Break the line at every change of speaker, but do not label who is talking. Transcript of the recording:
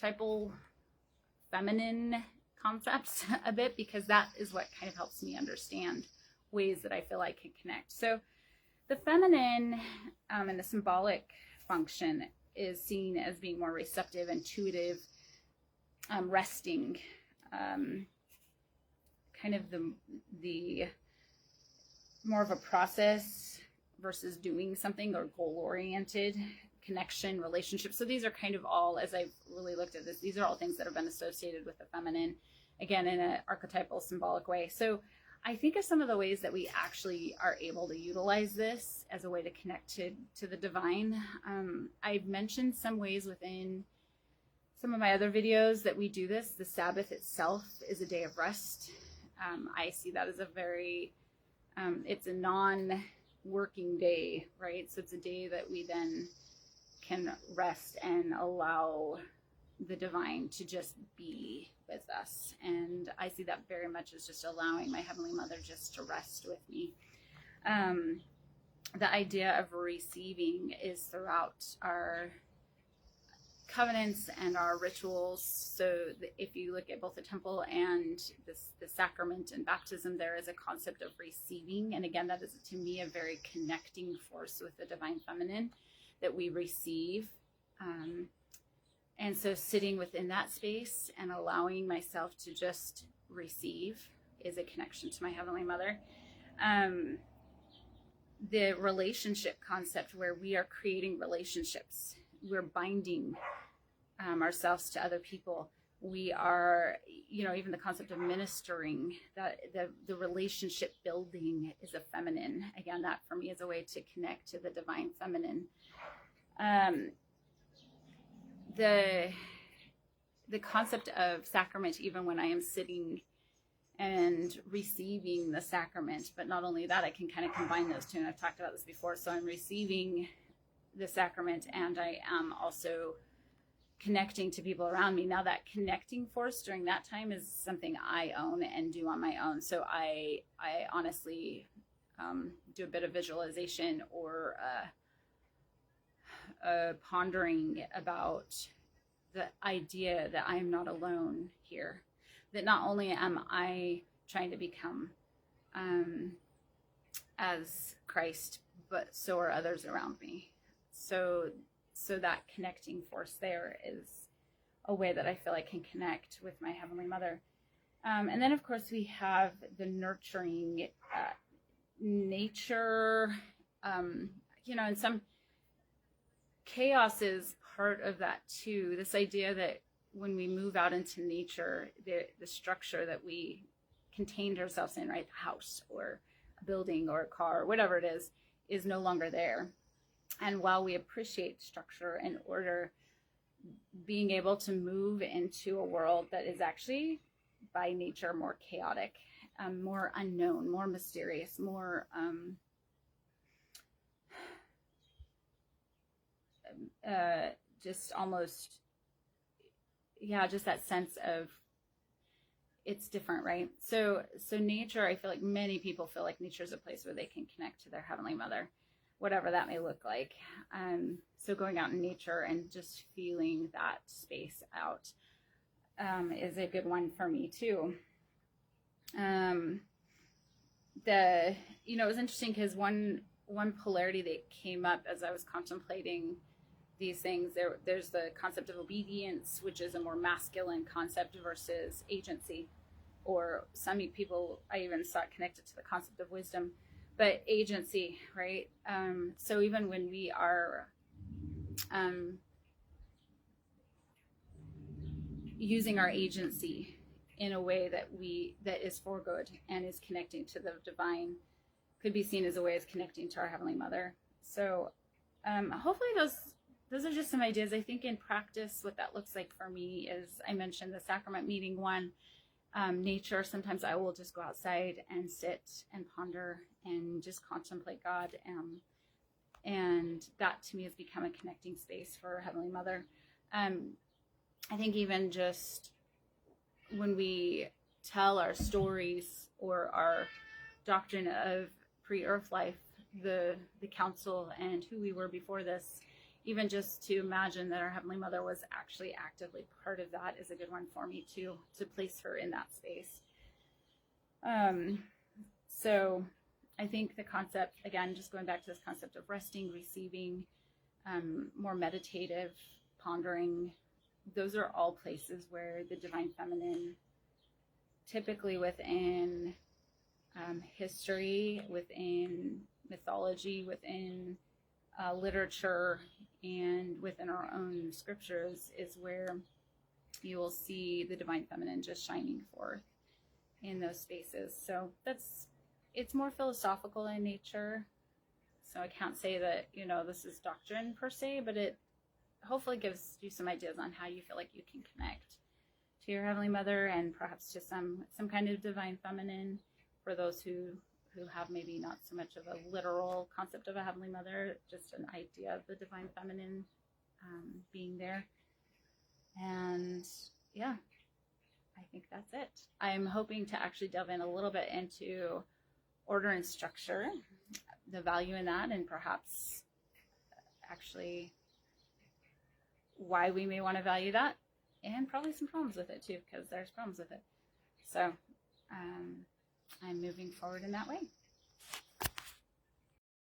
archetypal feminine concepts a bit, because that is what kind of helps me understand ways that I feel I can connect. So the feminine and the symbolic function is seen as being more receptive, intuitive, resting, kind of the more of a process versus doing something, or goal-oriented connection, relationship. So these are kind of all, as I've really looked at this, these are all things that have been associated with the feminine, again, in an archetypal, symbolic way. So I think of some of the ways that we actually are able to utilize this as a way to connect to the divine. I've mentioned some ways within some of my other videos that we do this. The Sabbath itself is a day of rest. I see that as a very, it's a non-working day, right? So it's a day that we then can rest and allow the divine to just be with us. And I see that very much as just allowing my Heavenly Mother just to rest with me. The idea of receiving is throughout our covenants and our rituals. So if you look at both the temple and the sacrament and baptism, there is a concept of receiving. And again, that is to me a very connecting force with the divine feminine, that we receive. And so sitting within that space and allowing myself to just receive is a connection to my Heavenly Mother. The relationship concept, where we are creating relationships, we're binding ourselves to other people. We are, even the concept of ministering, that the relationship building is a feminine. Again, that for me is a way to connect to the divine feminine. The concept of sacrament, even when I am sitting and receiving the sacrament, but not only that, I can kind of combine those two, and I've talked about this before. So I'm receiving the sacrament, and I am also connecting to people around me. Now, that connecting force during that time is something I own and do on my own. So I honestly do a bit of visualization or pondering about the idea that I am not alone here, that not only am I trying to become as Christ, but so are others around me. So that connecting force there is a way that I feel I can connect with my Heavenly Mother. And then, of course, we have the nurturing nature. And some chaos is part of that too. This idea that when we move out into nature, the structure that we contained ourselves in, right, the house or a building or a car or whatever it is no longer there. And while we appreciate structure and order, being able to move into a world that is actually by nature more chaotic, more unknown, more mysterious, more just almost, just that sense of it's different, right? So nature, I feel like many people feel like nature is a place where they can connect to their Heavenly Mother, whatever that may look like. So going out in nature and just feeling that space out is a good one for me too. It was interesting because one polarity that came up as I was contemplating these things, there's the concept of obedience, which is a more masculine concept, versus agency, or some people I even saw it connected to the concept of wisdom, but agency, right? So even when we are using our agency in a way that is for good and is connecting to the divine, could be seen as a way of connecting to our Heavenly Mother. So hopefully those are just some ideas. I think in practice, what that looks like for me is, I mentioned the sacrament meeting one, nature. Sometimes I will just go outside and sit and ponder and just contemplate God. And that to me has become a connecting space for Heavenly Mother. I think even just when we tell our stories or our doctrine of pre-earth life, the council and who we were before this, even just to imagine that our Heavenly Mother was actually actively part of that is a good one for me to place her in that space. So I think the concept, again, just going back to this concept of resting, receiving, more meditative, pondering, those are all places where the Divine Feminine, typically within history, within mythology, within literature, and within our own scriptures, is where you will see the Divine Feminine just shining forth in those spaces. So it's more philosophical in nature. So I can't say that, this is doctrine per se, but it hopefully gives you some ideas on how you feel like you can connect to your Heavenly Mother, and perhaps to some kind of Divine Feminine for those who have maybe not so much of a literal concept of a Heavenly Mother, just an idea of the Divine Feminine being there. And yeah, I think that's it. I'm hoping to actually delve in a little bit into order and structure, the value in that, and perhaps actually why we may want to value that, and probably some problems with it too, because there's problems with it. So I'm moving forward in that way.